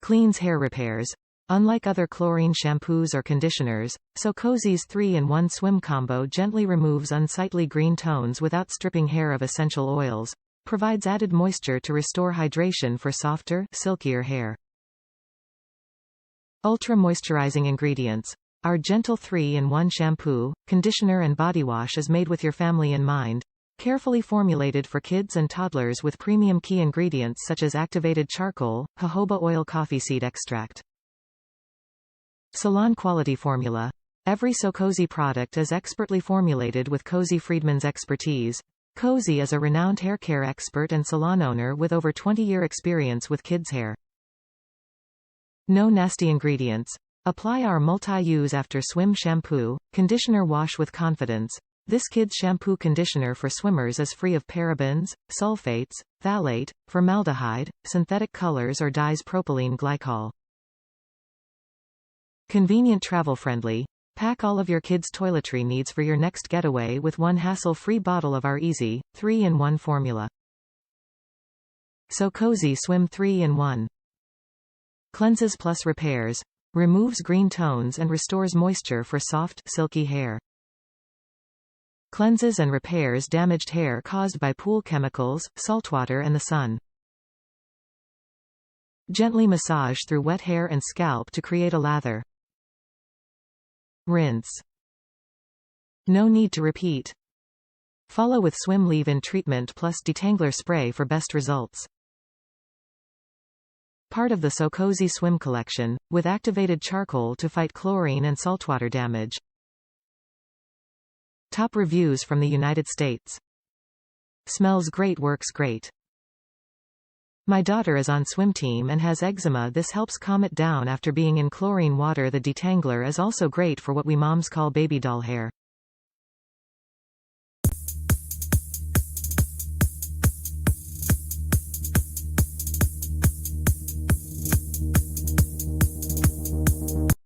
Cleans hair repairs. Unlike other chlorine shampoos or conditioners, SoCozy's 3-in-1 swim combo gently removes unsightly green tones without stripping hair of essential oils, provides added moisture to restore hydration for softer, silkier hair. Ultra Moisturizing Ingredients. Our gentle 3-in-1 shampoo, conditioner and body wash is made with your family in mind. Carefully formulated for kids and toddlers with premium key ingredients such as activated charcoal, jojoba oil, coffee seed extract. Salon Quality Formula. Every SoCozy product is expertly formulated with Cozy Friedman's expertise. Cozy is a renowned hair care expert and salon owner with over 20-year experience with kids' hair. No nasty ingredients. Apply our multi-use after swim shampoo, conditioner. Wash with confidence. This kids shampoo conditioner for swimmers is free of parabens, sulfates, phthalate, formaldehyde, synthetic colors or dyes propylene glycol. Convenient, travel-friendly. Pack all of your kids' toiletry needs for your next getaway with one hassle-free bottle of our easy, 3-in-1 formula. SoCozy Swim 3-in-1. Cleanses plus repairs. Removes green tones and restores moisture for soft, silky hair. Cleanses and repairs damaged hair caused by pool chemicals, saltwater and the sun. Gently massage through wet hair and scalp to create a lather. Rinse. No need to repeat. Follow with swim leave-in treatment plus detangler spray for best results. Part of the SoCozy Swim collection, with activated charcoal to fight chlorine and saltwater damage. Top reviews from the United States. Smells great, works great. My daughter is on swim team and has eczema. This helps calm it down after being in chlorine water. The detangler is also great for what we moms call baby doll hair.